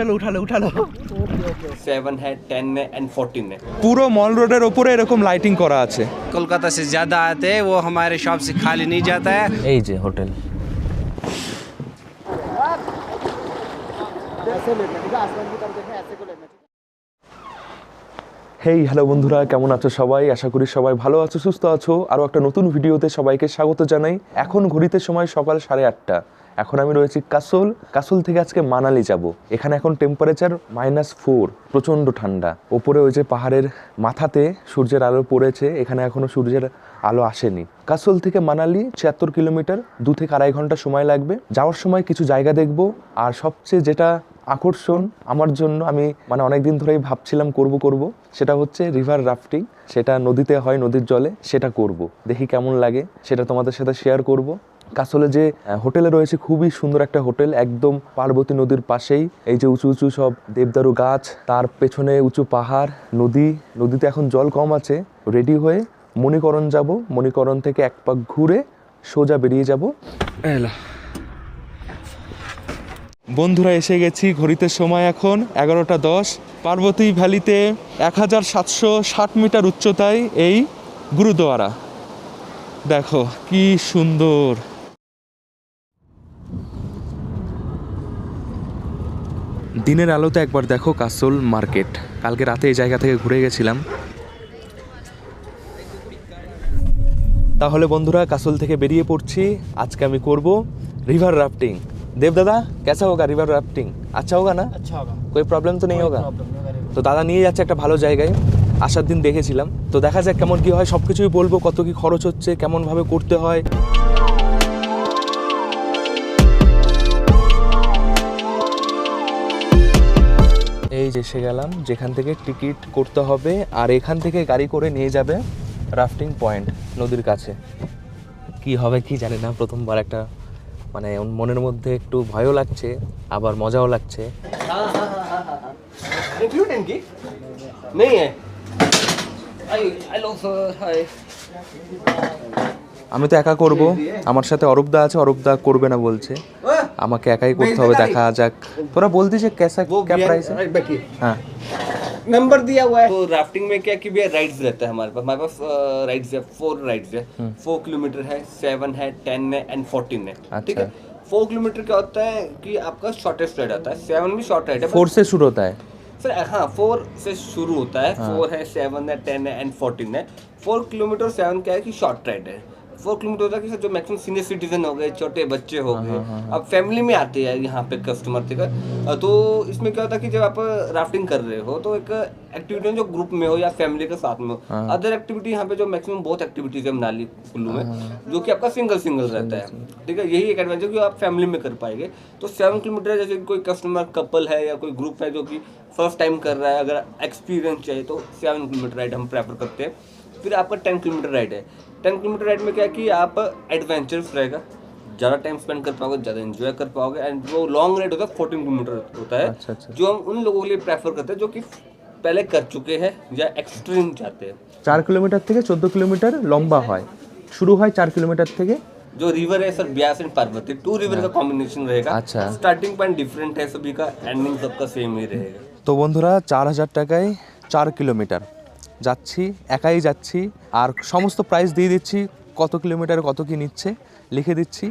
চলো উঠালো উঠালো। 7 है, 10 है एंड 14 है। পুরো মল রোডের ওপরে এরকম লাইটিং করা আছে। कोलकाता से ज़्यादा आते हैं, वो हमारे शॉप से खाली नहीं जाता है। এই যে হোটেল। হেই হ্যালো বন্ধুরা, কেমন আছো সবাই? আশা করি সবাই ভালো আছো, সুস্থ আছো। আরও একটা নতুন ভিডিওতে সবাইকে স্বাগত জানাই। এখন ঘড়িতে সময় সকাল 8:30। এখন আমি রয়েছি কাসোল থেকে আজকে মানালি যাব। এখানে এখন টেম্পারেচার -4, প্রচণ্ড ঠান্ডা। ওপরে ওই যে পাহাড়ের মাথাতে সূর্যের আলো পড়েছে, এখানে এখনও সূর্যের আলো আসেনি। কাসোল থেকে মানালি 76 কিলোমিটার, 2 থেকে 2.5 ঘন্টা সময় লাগবে। যাওয়ার সময় কিছু জায়গা দেখব, আর সবচেয়ে যেটা আকর্ষণ আমার জন্য, আমি অনেকদিন ধরেই ভাবছিলাম করব, সেটা হচ্ছে রিভার রাফটিং। সেটা নদীতে হয়, নদীর জলে, সেটা করব। দেখি কেমন লাগে, সেটা তোমাদের সাথে শেয়ার করব। কাসোলে যে হোটেলে রয়েছে, খুবই সুন্দর একটা হোটেল, একদম পার্বতী নদীর পাশেই। এই যে উঁচু উঁচু সব দেবদারু গাছ, তার পেছনে উঁচু পাহাড়, নদীতে এখন জল কম আছে। রেডি হয়ে মণিকরণ যাব, মণিকরণ থেকে এক পাক ঘুরে সোজা বেরিয়ে যাব। বন্ধুরা এসে গেছি, ঘড়িতে সময় এখন 11:10। পার্বতী ভ্যালিতে 1760 মিটার উচ্চতায় এই গুরুদুয়ারা। দেখো কি সুন্দর। দিনের আলোতে একবার দেখো কাসোল মার্কেট। কালকে রাতে এই জায়গা থেকে ঘুরে গেছিলাম। তাহলে বন্ধুরা কাসোল থেকে বেরিয়ে পড়ছি। আজকে আমি করব रिवर राफ्टिंग। देव दादा कैसा होगा रिवर राफ्टिंग? अच्छा होगा ना? अच्छा होगा, कोई प्रॉब्लम तो नहीं होगा? তো দাদা নিয়ে যাচ্ছে একটা ভালো জায়গায়। আসার দিন দেখেছিলাম, তো দেখা যাক কেমন কি হয়। সব কিছুই বলবো, কত কি খরচ হচ্ছে, কেমনভাবে করতে হয়। এই যে এসে গেলাম, যেখান থেকে টিকিট করতে হবে, আর এখান থেকে গাড়ি করে নিয়ে যাবে রাফটিং পয়েন্ট, নদীর কাছে। কি হবে কি জানি না, প্রথমবার একটা মনের মধ্যে একটু ভয়ও লাগছে, আবার মজাও লাগছে। इंक्लूड इनकी नहीं है। हेलो सर, हाय। আমি তো একা করব, আমার সাথে অরূপদা আছে। অরূপদা করবে না বলছে, আমাকে একাই করতে হবে। দেখা যাক। তোরা বলতি যে कैसा क्या प्राइस है? बैठिए। हाँ, नंबर दिया हुआ है। तो राफ्टिंग में क्या कि भैया राइड्स रहता है हमारे पास राइड्स है, 4 राइड्स है। 4 किलोमीटर है, 7 है, 10 है एंड 14 है। ठीक है। 4 किलोमीटर क्या होता है कि आपका शॉर्टेस्ट राइड आता है। 7 भी शॉर्ट राइड है। 4 से शुरू होता है सर हाँ, 4 से शुरू होता है। 4 है, 7 है, 10 है एंड 14 है। 4 किलोमीटर 7 क्या है कि शॉर्ट राइड है। 4 किलोमीटर होता है कि सर जो मैक्सिमम सीनियर सिटीजन हो गए, छोटे बच्चे हो गए, अब फैमिली में आते हैं यहाँ पे कस्टमर थे। तो इसमें क्या होता है कि जब आप राफ्टिंग कर रहे हो, तो एक एक्टिविटी जो ग्रुप में हो या फैमिली के साथ में हो। अदर एक्टिविटी यहाँ पे जो मैक्सिमम बहुत एक्टिविटीज है मनाली कुल्लू में, जो कि आपका सिंगल रहता है। ठीक है, यही एक एडवांटेज जो आप फैमिली में कर पाएंगे। तो 7 किलोमीटर जैसे कोई कस्टमर कपल है या कोई ग्रुप है जो कि फर्स्ट टाइम कर रहा है, अगर एक्सपीरियंस चाहिए तो 7 किलोमीटर राइड हम प्रेफर करते हैं। फिर आपका 10 किलोमीटर राइड है। 10 किलोमीटर राइड में क्या है कि आप एडवेंचरस रहेगा, ज़्यादा टाइम स्पेंड कर पाओगे, ज़्यादा एंजॉय कर पाओगे। एंड जो लॉन्ग राइड होता है 14 किलोमीटर होता है। अच्छा। जो हम उन लोगों के लिए प्रेफर करते हैं जो कि पहले कर चुके हैं या एक्सट्रीम चाहते हैं। 4 किलोमीटर থেকে 14 কিলোমিটার লম্বা হয়। শুরু হয় 4 কিলোমিটার থেকে। जो रिवर है sir Beas and Parvati, 2 river का कॉम्बिनेशन रहेगा। अच्छा। स्टार्टिंग पॉइंट डिफरेंट है सभी का, एंडिंग सबका सेम ही रहेगा। তো বন্ধুরা 4000 টাকায় 4 কিলোমিটার যাচ্ছি, একাই যাচ্ছি। আর সমস্ত প্রাইস দিয়ে দিচ্ছি, কত কিলোমিটার কত কি নিচ্ছে লিখে দিচ্ছি।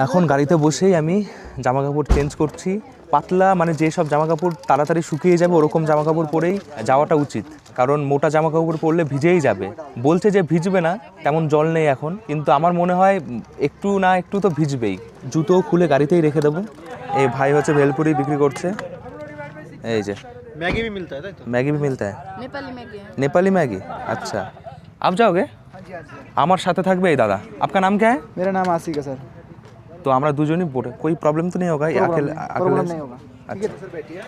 এখন গাড়িতে বসেই আমি জামা কাপড় চেঞ্জ করছি। পাতলা যেসব জামা কাপড় তাড়াতাড়ি শুকিয়ে যাবে ওরকম জামা কাপড় পরেই যাওয়াটা উচিত, কারণ মোটা জামা কাপড় পরলে ভিজেই যাবে। বলছে যে ভিজবে না, তেমন জল নেই এখন, কিন্তু আমার মনে হয় একটু না একটু তো ভিজবেই। জুতো খুলে গাড়িতেই রেখে দেবো। এই ভাই হচ্ছে ভেলপুরি বিক্রি করছে। এই যে मैगी भी मिलता है तो? मैगी भी मिलता है? नेपाली मैगी है। नेपाली मैगी, अच्छा। आप जाओगे? আমার সাথে থাকবে এই দাদা। आपका नाम क्या है? मेरा नाम आसिक है सर। तो আমরা দুজনই বোটে, कोई प्रॉब्लम तो नहीं होगा? प्रॉब्लम नहीं होगा। ठीक है सर, बैठिए।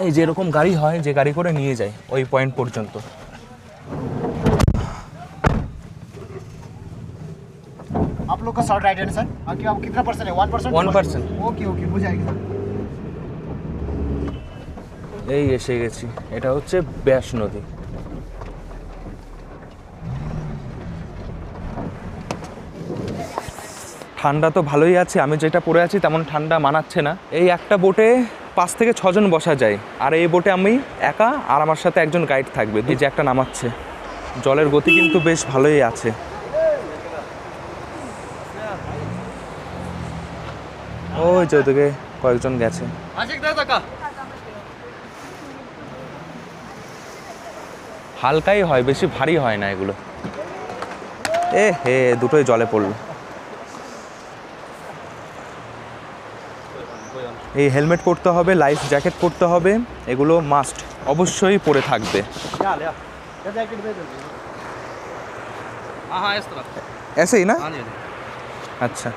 এই যে এরকম গাড়ি হয়, যে গাড়ি করে নিয়ে যায় ওই পয়েন্ট পর্যন্ত। आप लोग का शॉर्ट राइड है सर? आपकी आप कितना परसेंट है? 1%? 1%। ओके ओके, हो जाएगी सर। এই এসে গেছি, এটা হচ্ছে ব্যাস নদী। ঠান্ডা তো ভালোই আছে, আমি যেটা পরে আছি তেমন ঠান্ডা মানাচ্ছে না। এই একটা বোটে 5 থেকে 6 জন বসা যায়, আর এই বোটে আমি একা আর আমার সাথে একজন গাইড থাকবে। এই যে একটা নামাচ্ছে, জলের গতি কিন্তু বেশ ভালোই আছে। ওই যে ওদিকে কয়েকজন গেছে। হালকাই হয়, বেশি ভারী হয় না এগুলো। এ হে, দুটোই জলে পড়লো। এই হেলমেট পরতে হবে, লাইফ জ্যাকেট পরতে হবে, এগুলো মাস্ট অবশ্যই পরে থাকবে। हाँ इस तरफ ऐसे ही ना? हाँ जी আচ্ছা,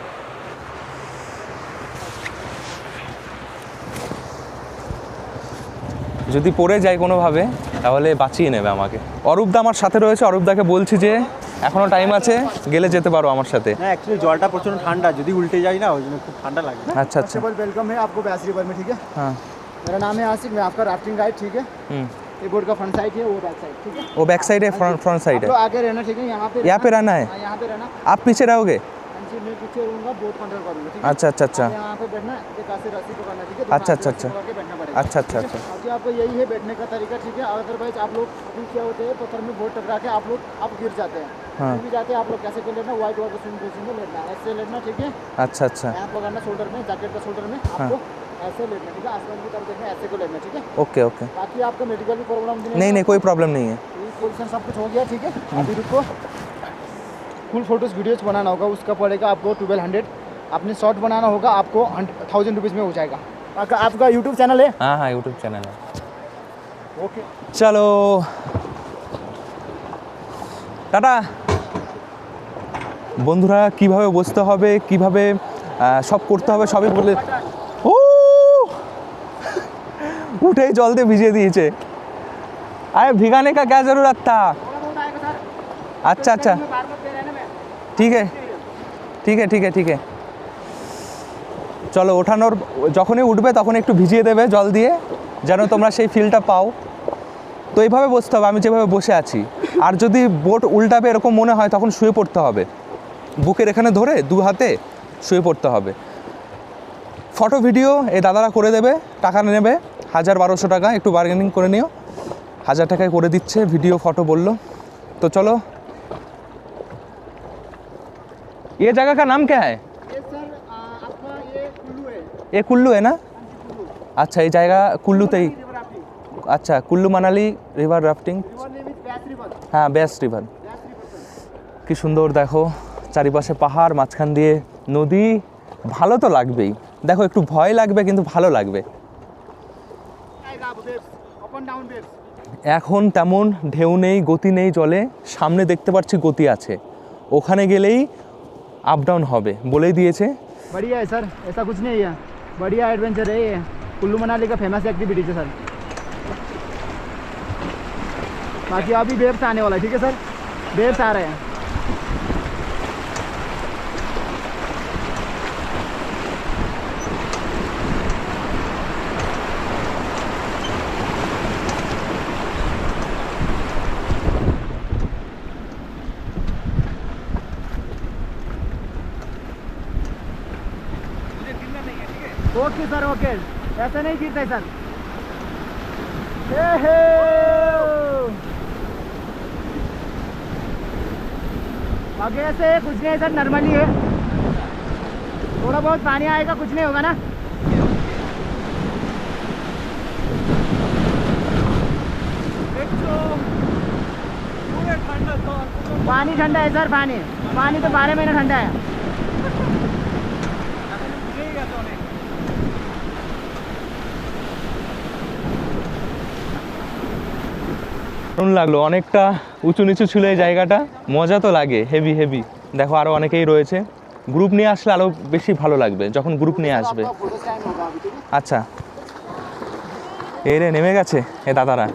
যদি পড়ে যায় কোনোভাবে তাহলে বাঁচিয়ে নেবে আমাকে। অরূপদা আমার সাথে রয়েছে, অরূপদাকে বলছি যে এখনো টাইম আছে, গেলে যেতে পারো আমার সাথে। না एक्चुअली জলটা প্রচন্ড ঠান্ডা, যদি উল্টে যায় না ওই জন্য খুব ঠান্ডা লাগে। আচ্ছা আচ্ছা, वेलकम है आपको ब्यास रिवर में, ठीक है। हाँ मेरा नाम है आसिफ, मैं आपका राफ्टिंग गाइड, ठीक है। ये बोट का फ्रंट साइड है, वो बैक साइड, ठीक है। वो बैक साइड है, फ्रंट साइड तो है। आगे रहना, ठीक है। यहाँ पे रहना है? हाँ, यहाँ पे रहना। आप पीछे रहोगे? मैं पीछे रहूँगा, बोट कंट्रोल करूँगा, ठीक है। अच्छा अच्छा अच्छा यहाँ पे बैठना, एक हाथ से रस्सी पकड़ना, ठीक है। अच्छा, अच्छा, अच्छा। पकड़ के बैठना पड़ेगा। अच्छा अच्छा अच्छा, बाकी आपको यही है बैठने का तरीका, ठीक है। अदरवाइज आप लोग अभी क्या होते हैं, पत्थर में बोट टकरा के आप गिर जाते हैं। हाँ। भी जाते हैं आप लोग, कैसे कर लेना, व्हाइट वाटर स्विमिंग पोजीशन में लेटना, ऐसे लेटना, ठीक है। अच्छा अच्छा, यहाँ पकड़ना शोल्डर में, जैकेट का शोल्डर में आपको ऐसे लेटना, ठीक है। आसमान की तरफ देखना, ऐसे को लेटना, ठीक है। Okay okay. बाकी आपका मेडिकल भी प्रॉब्लम नहीं नहीं, कोई प्रॉब्लम नहीं है। पोजीशन सब कुछ हो गया, ठीक है। अभी रुको, फुल फोटोज वीडियोज बनाना होगा, उसका पड़ेगा आपको 1200। अपने शॉर्ट बनाना होगा आपको 1000 रुपीज़ में हो जाएगा। आपका यूट्यूब चैनल है? हाँ हाँ, यूट्यूब चैनल है। ओके, চলো টাটা। বন্ধুরা কিভাবে বসতে হবে, কিভাবে সব করতে হবে সবই বলে। ও উঠেই জল দিয়ে ভিজিয়ে দিয়েছে। আরে ভিগানে কা क्या जरूरत था? अच्छा अच्छा, ঠিক है ঠিক है ঠিক है ঠিক है। চলো, ওঠানোর যখনই উঠবে তখন একটু ভিজিয়ে দেবে জল দিয়ে, যেন তোমরা সেই ফিলটা পাও। তো এইভাবে বসতে হবে, আমি যেভাবে বসে আছি। আর যদি বোট উল্টাবে এরকম মনে হয় তখন শুয়ে পড়তে হবে, বুকের এখানে ধরে 2 হাতে শুয়ে পড়তে হবে। ফটো ভিডিও এই দাদারা করে দেবে, টাকা নেবে 1000-1200 টাকা, একটু বার্গেনিং করে নিও। 1000 টাকায় করে দিচ্ছে ভিডিও ফটো বললো। তো চলো, ये जगह का नाम क्या है? ये सर आपका ये कुल्लू है। ये कुल्लू है ना? अच्छा, ये जाएगा कुल्लूতেই। रिवर राफ्टिंग, আচ্ছা, Kullu Manali river rafting. River name is Beas river. হ্যাঁ, Beas river. Beas river sir. কি সুন্দর দেখো, চারিপাশে পাহাড়, মাঝখান দিয়ে নদী। ভালো তো লাগবেই, দেখো একটু ভয় লাগবে কিন্তু ভালো লাগবে। आएगा आप waves, up and down waves. এখন তেমন ঢেউ নেই, গতি নেই জলে, সামনে দেখতে পাচ্ছি গতি আছে। ওখানে গেলেই আপ ডাউন হবে, বলেই দিয়েছে। बढ़िया है सर, ऐसा कुछ नहीं है, बढ़िया एडवेंचर है ये। कुल्लू मनाली का फेमस एक्टिविटी है सर। बाकी अभी वेव्स आने वाला है, ठीक है सर। वेव्स आ रहे हैं। ओके सर, ओके, ऐसे नहीं गिरते सर। आगे ऐसे कुछ नहीं है सर, नॉर्मली है। थोड़ा बहुत पानी आएगा, कुछ नहीं होगा ना। पानी ठंडा है सर, पानी तो 12 महीने ठंडा है। দারুণ লাগলো, অনেকটা উঁচু নিচু ছিল এই জায়গাটা, মজা তো লাগে, হেভি হেভি। দেখো আরও অনেকেই রয়েছে, গ্রুপ নিয়ে আসলে আরও বেশি ভালো লাগবে যখন গ্রুপ নিয়ে আসবে। আচ্ছা, এই রে নেমে গেছে এ দাদারা।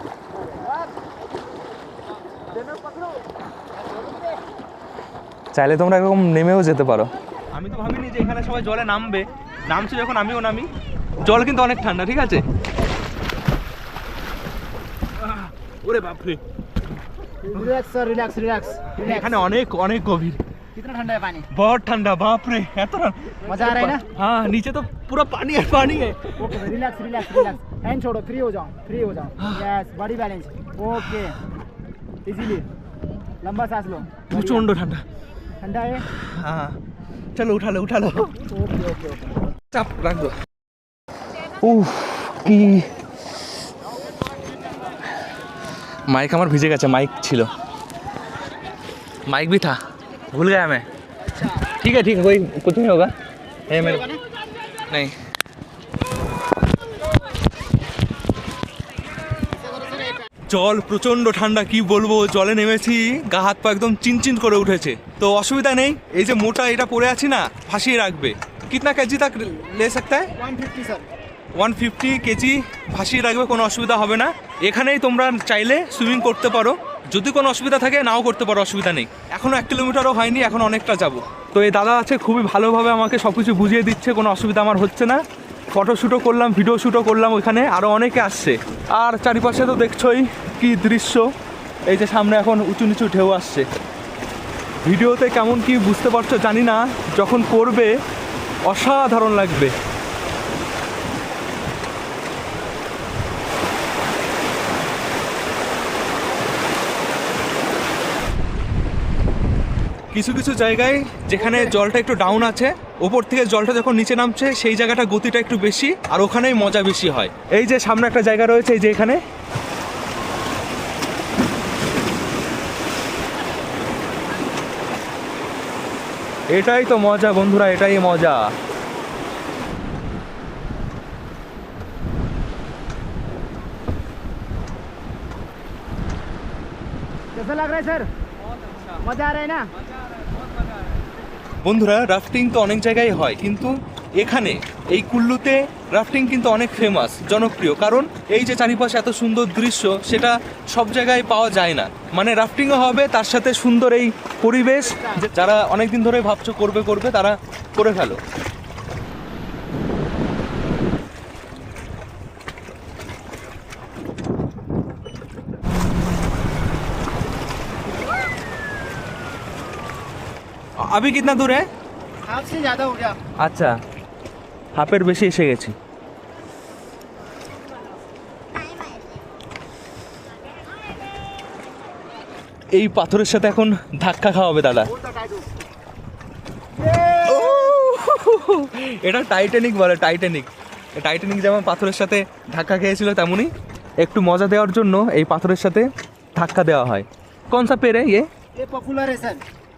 চাইলে তোমরা এরকম নেমেও যেতে পারো। আমি তো ভাবিনি যে এখানে সবাই জলে নামবে, নামছি যখন আমিও নামি। জল কিন্তু অনেক ঠান্ডা, ঠিক আছে। ওরে বাপরে, रिलैक्स सर, रिलैक्स रिलैक्स। এখানে অনেক অনেক গভীর। कितना ठंडा है पानी? बहुत ठंडा, बाप रे, এত मजा आ रहा है ना? हाँ, नीचे तो पूरा पानी है, पानी है। Okay, relax relax relax, hand छोड़ो, फ्री हो जाओ, फ्री हो जाओ। Yes, body balance. Okay, easily लंबा सांस लो। প্রচন্ড ঠান্ডা। ठंडा है। हाँ, चलो उठा लो, उठा लो। Okay okay okay. চাপ রাখ দো। উফ, কি माइक हमार भिजे गया, माइक छिलो, माइक भी था, भूल गया मैं। ठीक है ठीक है, कोई कुछ नहीं होगा। है मेरे नहीं। জল প্রচণ্ড ঠান্ডা, কি বলবো, জলে নেমেছি, গা হাত পা একদম চিনচিন করে উঠেছে। তো অসুবিধা নেই, এই যে মোটা এটা পরে আছি না, ভাসিয়ে রাখবে। কিতনা কেজি তক লে सकता है? 150 স্যার। 150 কেজি ভাসিয়ে রাখবে, কোনো অসুবিধা হবে না। এখানেই তোমরা চাইলে সুইমিং করতে পারো, যদি কোনো অসুবিধা থাকে নাও করতে পারো, অসুবিধা নেই। এখনও 1 কিলোমিটারও হয়নি, এখন অনেকটা যাব। তো এই দাদা আছে, খুবই ভালোভাবে আমাকে সব কিছু বুঝিয়ে দিচ্ছে, কোনো অসুবিধা আমার হচ্ছে না। ফটোশ্যুটও করলাম, ভিডিও শ্যুটও করলাম, ওইখানে আরও অনেকে আসছে। আর চারিপাশে তো দেখছোই কি দৃশ্য, এই যে সামনে এখন উঁচু নিচু ঢেউ আসছে। ভিডিওতে কেমন কি বুঝতে পারছো জানি না, যখন করবে অসাধারণ লাগবে। কিছু কিছু জায়গায় যেখানে জলটা একটু ডাউন আছে, ওপর থেকে জলটা যখন নিচে নামছে সেই জায়গাটা গতিটা একটু বেশি, আর ওখানেই মজা বেশি হয়। এই যে সামনে একটা জায়গা রয়েছে, এই যে এখানে, এটাই তো মজা বন্ধুরা, এটাই মজা। कैसा लग रहा है सर? मजा आ रहा है ना? বন্ধুরা, রাফটিং তো অনেক জায়গায় হয়, কিন্তু এখানে এই কুল্লুতে রাফটিং কিন্তু অনেক ফেমাস, জনপ্রিয়। কারণ এই যে চারিপাশে এত সুন্দর দৃশ্য, সেটা সব জায়গায় পাওয়া যায় না। মানে রাফটিংও হবে, তার সাথে সুন্দর এই পরিবেশ, যারা অনেক দিন ধরে ভাবছো করবে করবে, তারা করে ফেলো। अभी कितना दूर है? हाफ से ज़्यादा हो गया। আচ্ছা, হাফের বেশি এসে গেছি। এই পাথরের সাথে এখন ধাক্কা খাওয়াবে দাদা। এটা টাইটানিক বলে, টাইটানিক। টাইটানিক যেমন পাথরের সাথে ধাক্কা খেয়েছিল, তেমনই একটু মজা দেওয়ার জন্য এই পাথরের সাথে ধাক্কা দেওয়া হয়। कौन सा पेड़ है ये? ये पॉपुलर है सर।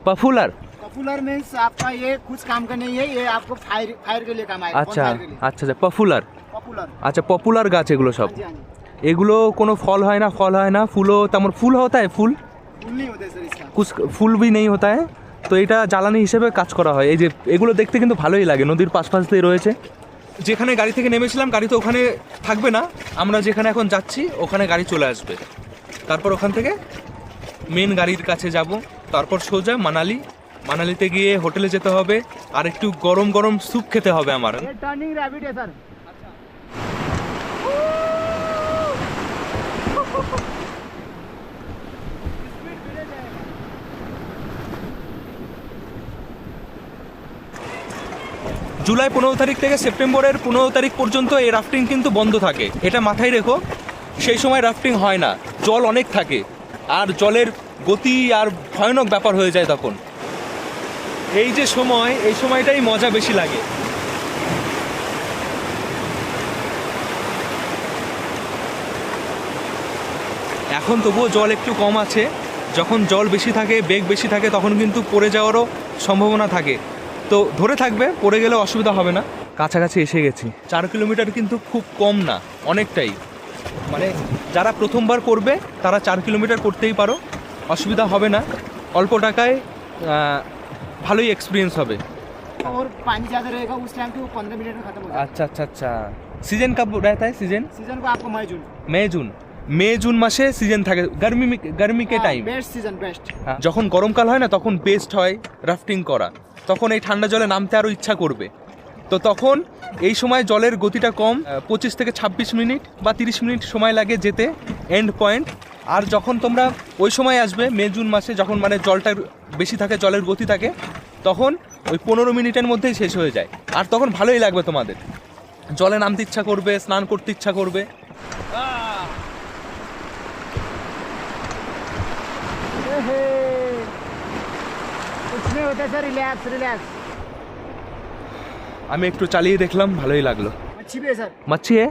पॉपुलर? पॉपुलर मीन्स आपका ये कुछ काम का नहीं है, ये आपको फायर फायर के लिए काम आएगा। আচ্ছা আচ্ছা আচ্ছা, পপুলার। पॉपुलर। আচ্ছা, পপুলার গাছ এগুলো সব। हाँ जी हाँ जी। এগুলো কোনো ফল হয় না, ফল হয় না, ফুলও তেমন, ফুল হতা है ফুল, फूल नहीं होते सर इसका। कुछ ফুল भी नहीं होता है। তো এটা জ্বালানি হিসেবে কাজ করা হয়। এই যে এগুলো দেখতে কিন্তু ভালোই লাগে, নদীর পাশ দিয়ে রয়েছে। যেখানে গাড়ি থেকে নেমেছিলাম, গাড়ি তো ওখানে থাকবে না, আমরা যেখানে এখন যাচ্ছি ওখানে গাড়ি চলে আসবে। তারপর ওখান থেকে মেন গাড়ির কাছে যাব, তারপর সোজা মানালি। মানালিতে গিয়ে হোটেলে যেতে হবে, আর একটু গরম গরম স্যুপ খেতে হবে আমার। ये टर्निंग रैबिट है सर। জুলাই 15 তারিখ থেকে সেপ্টেম্বরের 15 তারিখ পর্যন্ত এই রাফটিং কিন্তু বন্ধ থাকে, এটা মাথায় রেখো। সেই সময় রাফটিং হয় না, জল অনেক থাকে, আর জলের গতি আর ভয়ানক ব্যাপার হয়ে যায় তখন। এই যে সময়, এই সময়টাই মজা বেশি লাগে। এখন তবুও জল একটু কম আছে। যখন জল বেশি থাকে, বেগ বেশি থাকে, তখন কিন্তু পড়ে যাওয়ারও সম্ভাবনা থাকে। তো ধরে থাকবে, পড়ে গেলে অসুবিধা হবে না। কাছাকাছি এসে গেছি। 4 কিলোমিটার কিন্তু খুব কম না, অনেকটাই। মানে যারা প্রথমবার করবে তারা 4 কিলোমিটার করতেই পারো, অসুবিধা হবে না। অল্প টাকায় ভালোই এক্সপিরিয়েন্স হবে। और पानी ज़्यादा रहेगा उस टाइम पे वो 15 मिनट में खत्म हो जाएगा। अच्छा अच्छा अच्छा। सीजन कब रहता है? सीजन सीजन को आपको मई जून। মে জুন মাসে সিজন থাকে, গরমিকে টাইম। Best season best. যখন গরমকাল হয় না, তখন বেস্ট হয় রাফটিং করা। তখন এই ঠান্ডা জলে নামতে আরও ইচ্ছা করবে। তো তখন এই সময় জলের গতিটা কম, 25 থেকে 26 মিনিট বা 30 মিনিট সময় লাগে যেতে এন্ড পয়েন্ট। আর যখন তোমরা ওই সময় আসবে মে জুন মাসে, যখন মানে জলটা বেশি থাকে, জলের গতি থাকে, তখন ওই 15 মিনিটের মধ্যেই শেষ হয়ে যায়। আর তখন ভালোই লাগবে তোমাদের, জলে নামতে ইচ্ছা করবে, স্নান করতে ইচ্ছা করবে। कुछ नहीं होता सर, रिलैक्स रिलैक्स। আমি একটু চালিয়ে দেখলাম, ভালোই লাগলো। मच्छी भी है सर, मच्छी है?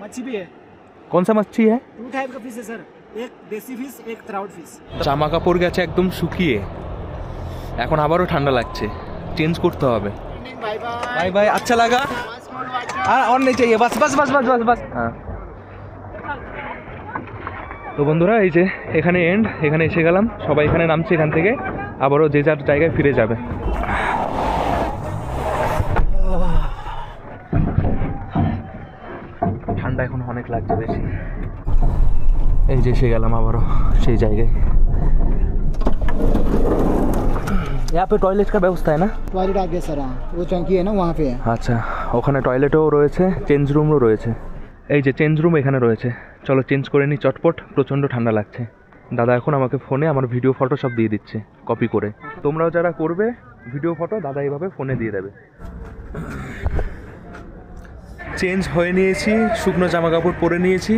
मच्छी भी है। कौन सा मच्छी है? 2 टाइप का फिश है सर, एक देसी फिश, एक ट्राउट फिश। জামা কাপড় গেছে একদম শুকিয়ে, এখন আবারও ঠান্ডা লাগছে, চেঞ্জ করতে হবে। बाय बाय बाय बाय, अच्छा लगा? और नहीं चाहिए, बस बस बस बस बस बस। हाँ, তো বন্ধুরা এই যে এখানে এন্ড, এখানে এসে গেলাম, সবাই এখানে নামছে, এখান থেকে আবারও যে যার জায়গায় ফিরে যাবে। ঠান্ডা এখন অনেক লাগছে বেশি। এই যে এসে গেলাম আবারও সেই জায়গায়। यहाँ पे टॉयलेट का व्यवस्था है ना? टॉयलेट आ गया सर, हाँ वो टंकी है ना वहाँ पे है। আচ্ছা, ওখানে টয়লেটও রয়েছে, চেঞ্জ রুমও রয়েছে। এই যে চেঞ্জ রুম এখানে রয়েছে, চলো চেঞ্জ করে নিই চটপট, প্রচণ্ড ঠান্ডা লাগছে। দাদা এখন আমাকে ফোনে আমার ভিডিও ফটো সব দিয়ে দিচ্ছে কপি করে। তোমরাও যারা করবে ভিডিও ফটো, দাদা এইভাবে ফোনে দিয়ে দেবে। চেঞ্জ হয়ে নিয়েছি, শুকনো জামা কাপড় পরে নিয়েছি,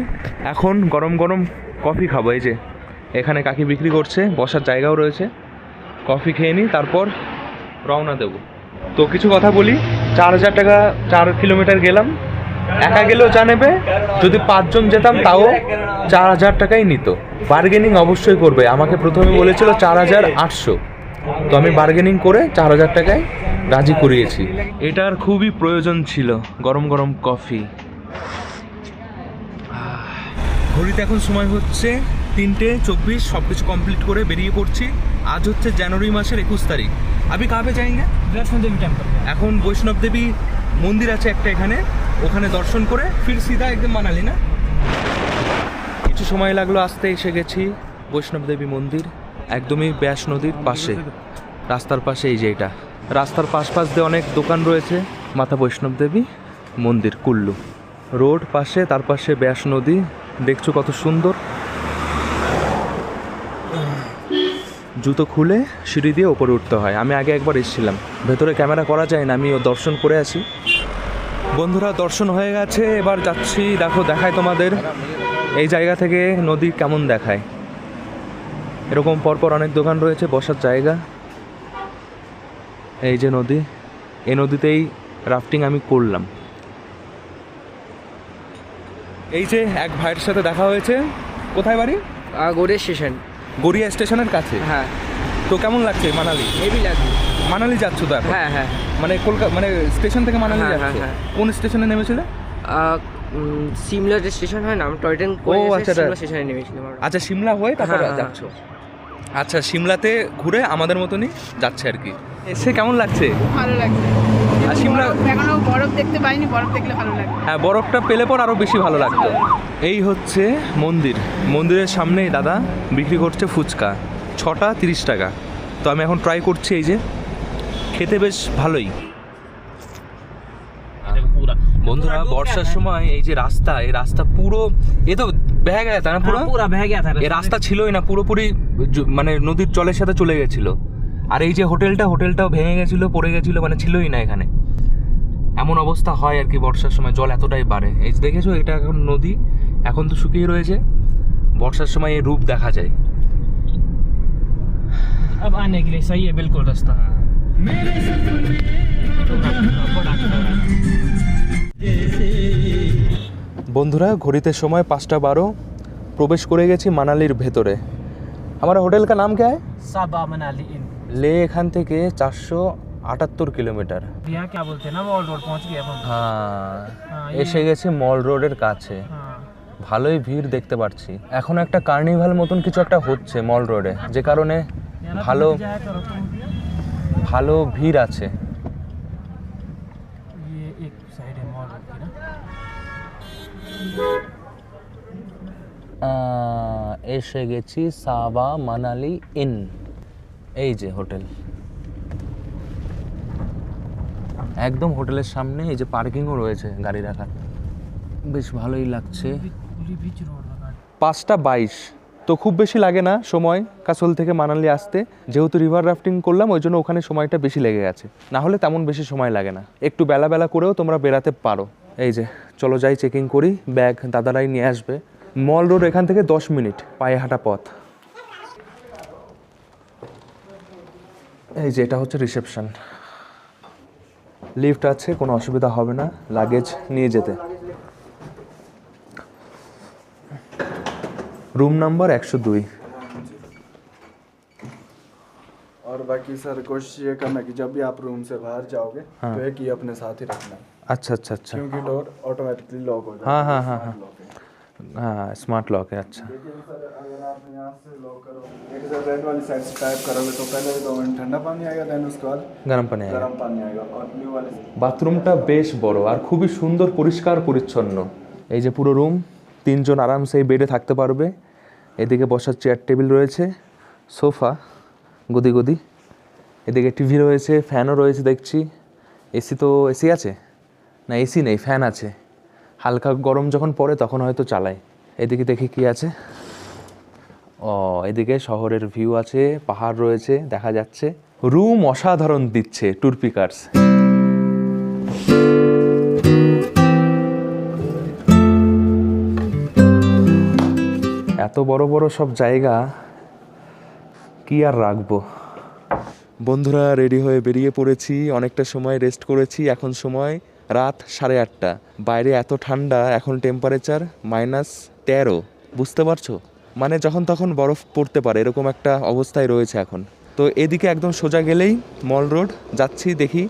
এখন গরম গরম কফি খাবো। এই যে এখানে কাকি বিক্রি করছে, বসার জায়গাও রয়েছে, কফি খেয়ে নিই, তারপর রওনা দেবো। তো কিছু কথা বলি, 4000 টাকা 4 কিলোমিটার গেলাম, একা গেলেও যা নেবে, যদি 5 জন যেতাম তাও 4000 টাকাই নিত। বার্গেনিং অবশ্যই করবে, আমাকে প্রথমে বলেছিল 4800, তো আমি বার্গেনিং করে 4000 টাকায় রাজি করিয়েছি। এটার খুবই প্রয়োজন ছিল, গরম গরম কফি। ঘড়িতে এখন সময় হচ্ছে 3:24, সব কিছু কমপ্লিট করে বেরিয়ে পড়ছি। আজ হচ্ছে জানুয়ারি মাসের 21 তারিখ। আবি কাহা পে যাएंगे? वैष्णो देवी टेम्पल। এখন বৈষ্ণব দেবী মন্দির আছে একটা এখানে, ওখানে দর্শন করে ফির সিধা একদম মানালি না। কিছু সময় লাগলো আসতে, এসে গেছি বৈষ্ণব দেবী মন্দির, একদমই ব্যাস নদীর পাশে, রাস্তার পাশে। এই যে এটা রাস্তার পাশ দিয়ে অনেক দোকান রয়েছে। মাতা বৈষ্ণব দেবী মন্দির, কুল্লু রোড পাশে, তার পাশে ব্যাস নদী, দেখছো কত সুন্দর। জুতো খুলে সিঁড়ি দিয়ে ওপরে উঠতে হয়। আমি আগে একবার এসেছিলাম, ভেতরে ক্যামেরা করা যায় না, আমি দর্শন করে আসি। বন্ধুরা দর্শন হয়ে গেছে, এবার যাচ্ছি। দেখো দেখায় তোমাদের এই জায়গা থেকে নদী কেমন দেখায়। এরকম পরপর অনেক দোকান রয়েছে, বসার জায়গা। এই যে নদী, এই নদীতেই রাফটিং আমি করলাম। এই যে এক ভাইয়ের সাথে দেখা হয়েছে। কোথায় বাড়ি? गोरे स्टेशन। গড়িয়া স্টেশনের কাছে। হ্যাঁ। তো কেমন লাগছে মানালি? হেভি লাগছে। মানালি যাচ্ছ তো এখন? হ্যাঁ হ্যাঁ। মানে কলকাতা, মানে স্টেশন থেকে মানালি হ্যাঁ, যাচ্ছ? হ্যাঁ, কোন স্টেশনে নেমেছিলে? সিমলা যে স্টেশন হয় না, টয় ট্রেন করে ও, আচ্ছা, সিমলা স্টেশনে নেমেছিলাম আমরা। আচ্ছা, সিমলা হয়ে তারপর হ্যাঁ, হ্যাঁ, যাচ্ছ। আচ্ছা, সিমলাতে ঘুরে আমাদের মতনই যাচ্ছে আর কি। এসে কেমন লাগছে? ভালো লাগছে। আর সিমলা এখনো বরফ দেখতে পাইনি, বরফ দেখলে ভালো লাগবে। হ্যাঁ, বরফটা পেলে পর আরও বেশি ভালো লাগতো। এই হচ্ছে মন্দির, মন্দিরের সামনেই দাদা বিক্রি করছে ফুচকা, 6টা 30 টাকা। তো আমি এখন ট্রাই করছি, এই যে খেতে বেশ ভালোই। বন্ধুরা বর্ষার সময় এই যে রাস্তা, এই রাস্তা পুরো এ তো ভেঙে গেছে না, পুরো ভেঙে গেছে। এই রাস্তা ছিলই না, পুরোপুরি মানে নদীর জলের সাথে চলে গেছিল। আর এই যে হোটেলটাও ভেঙে গেছিল, পড়ে গেছিল, মানে ছিলই না এখানে। এমন অবস্থা হয় আর কি বর্ষার সময়, জল এতটাই বাড়ে। এই যে দেখেছো, এটা এখন নদী, এখন তো শুকিয়ে রয়েছে, বর্ষার সময় এই রূপ দেখা যায়। अब आने के लिए सही है बिल्कुल रास्ता। বন্ধুরা ঘড়িতে সময় 5:12, প্রবেশ করে গেছি মানালির ভেতরে। আমার হোটেল কা নাম क्या है? साबा मनाली इन। লে এখান থেকে 478 কিলোমিটার। यहाँ क्या बोलते हैं ना, मॉल रोड पहुंच गए अब हम। হ্যাঁ, हाँ, এসে গেছি মল রোডের কাছে। हाँ। ভালোই ভিড় দেখতে পাচ্ছি। এখন একটা কার্নিভাল মতন কিছু একটা হচ্ছে মল রোডে, যে কারণে ভালো जाया करो तुम। ভালো ভিড় আছে। ये एक साइड है मॉल रोड की ना। এসে গেছি সাবা মানালি ইন, এই যে হোটেল, একদম হোটেলের সামনে। এই যে পার্কিংও রয়েছে গাড়ি রাখার, বেশ ভালোই লাগছে। पूरी बीच रोड लगा। 5:22, তো খুব বেশি লাগে না সময় কাসল থেকে মানালি আসতে, যেহেতু রিভার রাফটিং করলাম ওই জন্য ওখানে সময়টা বেশি লেগে গেছে, না হলে তেমন বেশি সময় লাগে না, একটু বেলা বেলা করেও তোমরা বেরাতে পারো। এই যে চলো যাই চেকিং করি, ব্যাগ দাদারাই নিয়ে আসবে। মল রোড এখান থেকে 10 মিনিট পায়ে হাঁটা পথ। এই যে এটা হচ্ছে রিসেপশন, লিফট আছে, কোনো অসুবিধা হবে না লাগেজ নিয়ে যেতে। Room number 102। और बाकी सर कोशिश ये करना कि जब भी आप रूम से बाहर जाओगे तो एक ही अपने साथ ही रखना, अच्छा अच्छा अच्छा, क्योंकि डोर ऑटोमेटिकली लॉक हो जाता हाँ है। हाँ हाँ हाँ लॉक है। हाँ स्मार्ट लॉक है। अच्छा देखिए सर, अगर आप यहाँ से लॉक करोगे, एक सर रेड वाली साइड से टाइप करोगे तो पहले 2 मिनट ठंडा पानी आएगा, देन उसके बाद गरम पानी आएगा। गर्म पानी आएगा। और ब्लू वाली বাথরুমটা বেশ বড় আর খুবই সুন্দর পরিষ্কার পরিচ্ছন্ন। এই যে পুরো রুম, 3 জন আরামসে এই বেডে থাকতে পারবে। এদিকে বসার চেয়ার টেবিল রয়েছে, সোফা গদি গদি, এদিকে টিভি রয়েছে, ফ্যানও রয়েছে দেখছি। এসি তো এসি আছে না, এসি নেই, ফ্যান আছে, হালকা গরম যখন পড়ে তখন হয়তো চালায়। এদিকে দেখি কি আছে, ও এদিকে শহরের ভিউ আছে, পাহাড় রয়েছে দেখা যাচ্ছে। রুম অসাধারণ দিচ্ছে ট্যুর পিকার্স। এত বড় বড় সব জায়গা কি আর রাখবো। বন্ধুরা রেডি হয়ে বেরিয়ে পড়েছি, অনেকটা সময় রেস্ট করেছি, এখন সময় রাত 8:30। বাইরে এত ঠান্ডা, এখন টেম্পারেচার -13, বুঝতে পারছো? মানে যখন তখন বরফ পড়তে পারে এরকম একটা অবস্থায় রয়েছে এখন। তো এদিকে একদম সোজা গেলেই মল রোড, যাচ্ছি দেখি।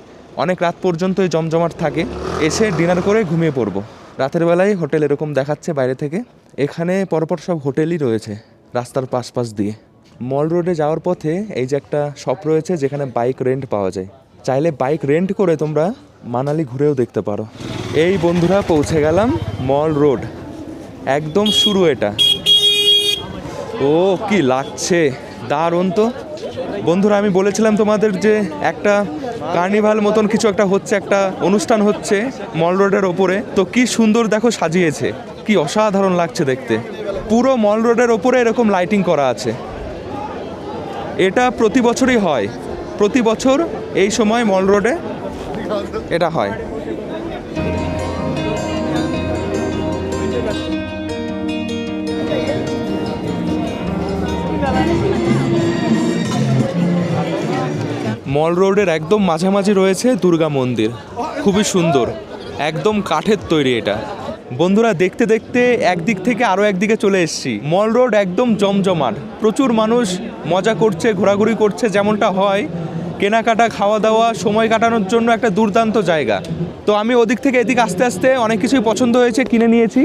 অনেক রাত পর্যন্তই জমজমাট থাকে, এসে ডিনার করে ঘুমিয়ে পড়বো। রাতের বেলায় হোটেল এরকম দেখাচ্ছে বাইরে থেকে। এখানে পরপর সব হোটেলই রয়েছে রাস্তার পাশ দিয়ে। মল রোডে যাওয়ার পথে এই যে একটা শপ রয়েছে যেখানে বাইক রেন্ট পাওয়া যায়, চাইলে বাইক রেন্ট করে তোমরা মানালি ঘুরেও দেখতে পারো। এই বন্ধুরা পৌঁছে গেলাম মল রোড, একদম শুরু এটা। ও কি লাগছে, দারুণ তো। বন্ধুরা আমি বলেছিলাম তোমাদের যে একটা কার্নিভাল মতন কিছু একটা হচ্ছে, একটা অনুষ্ঠান হচ্ছে মল রোডের ওপরে। তো কি সুন্দর দেখো সাজিয়েছে, কি অসাধারণ লাগছে দেখতে। পুরো মল রোডের ওপরে এরকম লাইটিং করা আছে। এটা প্রতি বছরই হয়, প্রতি বছর এই সময় মল রোডে এটা হয়। মল রোডের একদম মাঝামাঝি রয়েছে দুর্গা মন্দির, খুবই সুন্দর, একদম কাঠের তৈরি এটা। বন্ধুরা দেখতে দেখতে একদিক থেকে আরও একদিকে চলে এসেছি। মল রোড একদম জমজমাট, প্রচুর মানুষ মজা করছে, ঘোরাঘুরি করছে, যেমনটা হয়। কেনাকাটা, খাওয়া দাওয়া, সময় কাটানোর জন্য একটা দুর্দান্ত জায়গা। তো আমি ওদিক থেকে এদিক আস্তে আস্তে অনেক কিছুই পছন্দ হয়েছে, কিনে নিয়েছি।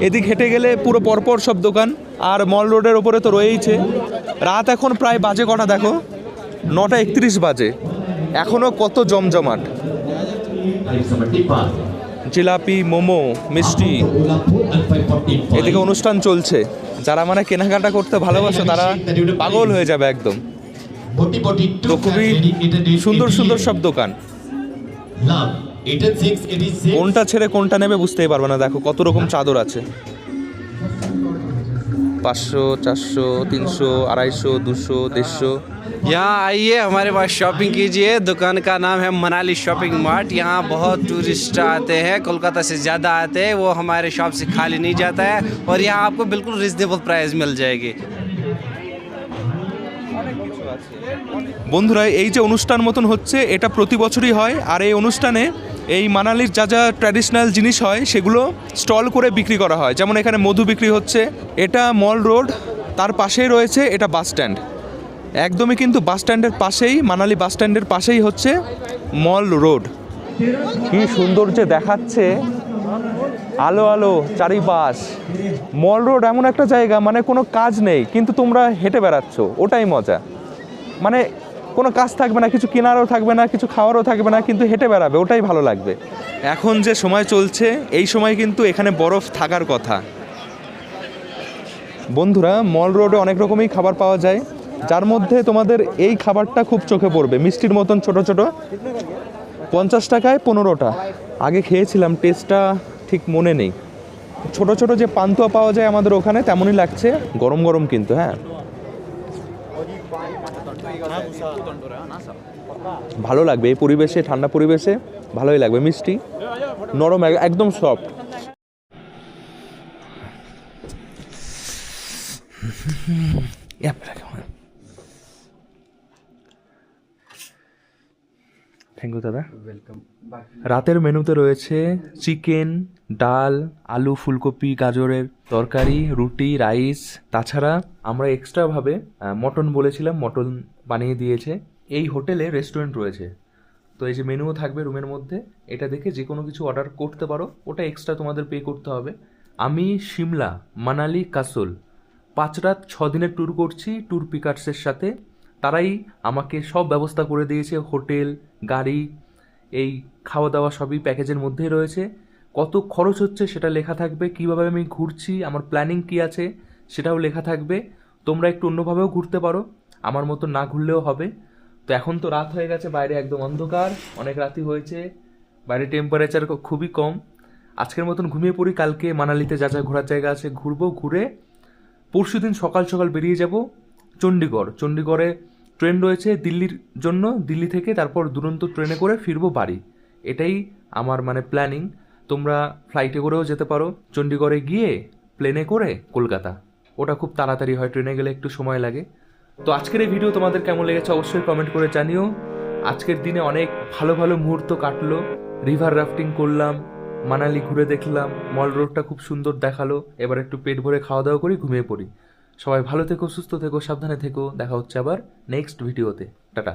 এদিক হেঁটে গেলে পুরো পরপর সব দোকান, আর মল রোডের ওপরে তো রয়েইছে। রাত এখন প্রায় বাজে কটা দেখো, 9:31 বাজে, এখনও কত জমজমাট। জিলাপি, মোমো, মিষ্টি, এদিকে অনুষ্ঠান চলছে। যারা মানে কেনাকাটা করতে ভালোবাসে তারা পাগল হয়ে যাবে একদম। তো খুবই সুন্দর সুন্দর সব দোকান, কোনটা ছেড়ে কোনটা নেবে বুঝতেই পারবে না। দেখো কত রকম চাদর আছে, 500, 400, 300, 250, 200, 150। यहाँ आइए, हमारे पास शॉपिंग कीजिए। दुकान का नाम है मनाली शॉपिंग मार्ट। यहाँ बहुत टूरिस्ट आते हैं, कोलकाता से ज़्यादा आते हैं, वो हमारे शॉप से खाली नहीं जाता है। और यहाँ आपको बिल्कुल रिजनेबल प्राइस मिल जाएगी। বন্ধুরা এই যে অনুষ্ঠান মতন হচ্ছে, এটা প্রতি বছরই হয়। আর এই অনুষ্ঠানে এই মানালির যা যা ট্র্যাডিশনাল জিনিস হয় সেগুলো স্টল করে বিক্রি করা হয়। যেমন এখানে মধু বিক্রি হচ্ছে। এটা মল রোড, তার পাশেই রয়েছে এটা বাস স্ট্যান্ড, একদমই কিন্তু বাস স্ট্যান্ডের পাশেই, মানালি বাস স্ট্যান্ডের পাশেই হচ্ছে মল রোড। কি সুন্দর যে দেখাচ্ছে, আলো আলো চারিপাশ। মল রোড এমন একটা জায়গা, মানে কোনো কাজ নেই কিন্তু তোমরা হেঁটে বেড়াচ্ছ, ওটাই মজা। মানে কোনো কাজ থাকবে না, কিছু কেনারও থাকবে না, কিছু খাওয়ারও থাকবে না, কিন্তু হেঁটে বেড়াবে, ওটাই ভালো লাগবে। এখন যে সময় চলছে এই সময় কিন্তু এখানে বরফ থাকার কথা। বন্ধুরা মল রোডে অনেক রকমই খাবার পাওয়া যায়, যার মধ্যে তোমাদের এই খাবারটা খুব চোখে পড়বে, মিষ্টির মতন ছোট ছোট, 50 টাকায় 15টা। আগে খেয়েছিলাম, টেস্টটা ঠিক মনে নেই। ছোট ছোট যে পান্তুয়া পাওয়া যায় আমাদের ওখানে তেমনই লাগছে, গরম গরম কিন্তু। হ্যাঁ, ভালো লাগবে এই পরিবেশে, ঠান্ডা পরিবেশে ভালোই লাগবে। মিষ্টি, নরম, একদম সফট। থ্যাংক ইউ দাদা। রাতের মেনুতে রয়েছে চিকেন, ডাল, আলু, ফুলকপি, গাজরের তরকারি, রুটি, রাইস। তাছাড়া আমরা এক্সট্রাভাবে মটন বলেছিলাম, মটন বানিয়ে দিয়েছে। এই হোটেলে রেস্টুরেন্ট রয়েছে, তো এই যে মেনুও থাকবে রুমের মধ্যে, এটা দেখে যে কোনো কিছু অর্ডার করতে পারো, ওটা এক্সট্রা তোমাদের পে করতে হবে। আমি সিমলা, মানালি, কাসোল 5 রাত 6 দিনের ট্যুর করছি ট্যুর পিকার্সের সাথে। তারাই আমাকে সব ব্যবস্থা করে দিয়েছে, হোটেল, গাড়ি, এই খাওয়া দাওয়া সবই প্যাকেজের মধ্যেই রয়েছে। কত খরচ হচ্ছে সেটা লেখা থাকবে, কীভাবে আমি ঘুরছি, আমার প্ল্যানিং কী আছে সেটাও লেখা থাকবে। তোমরা একটু অন্যভাবেও ঘুরতে পারো, আমার মতো না ঘুরলেও হবে। তো এখন তো রাত হয়ে গেছে, বাইরে একদম অন্ধকার, অনেক রাতই হয়েছে, বাইরে টেম্পারেচার খুবই কম। আজকের মতন ঘুমিয়ে পড়ি, কালকে মানালিতে যা যা ঘোরার জায়গা আছে ঘুরবো, ঘুরে পরশু দিন সকাল সকাল বেরিয়ে যাব চণ্ডীগড়। চণ্ডীগড়ে ট্রেন রয়েছে দিল্লির জন্য, দিল্লি থেকে তারপর দুরন্ত ট্রেনে করে ফিরবো বাড়ি। এটাই আমার মানে প্ল্যানিং। তোমরা ফ্লাইটে করেও যেতে পারো, চণ্ডীগড়ে গিয়ে প্লেনে করে কলকাতা, ওটা খুব তাড়াতাড়ি হয়, ট্রেনে গেলে একটু সময় লাগে। তো আজকের এই ভিডিও তোমাদের কেমন লেগেছে অবশ্যই কমেন্ট করে জানিও। আজকের দিনে অনেক ভালো ভালো মুহূর্ত কাটলো, রিভার রাফটিং করলাম, মানালি ঘুরে দেখলাম, মল রোডটা খুব সুন্দর দেখালো। এবার একটু পেট ভরে খাওয়া দাওয়া করি, ঘুমিয়ে পড়ি। সবাই ভালো থেকো, সুস্থ থেকো, সাবধানে থেকো। দেখা হচ্ছে আবার নেক্সট ভিডিওতে। টাটা।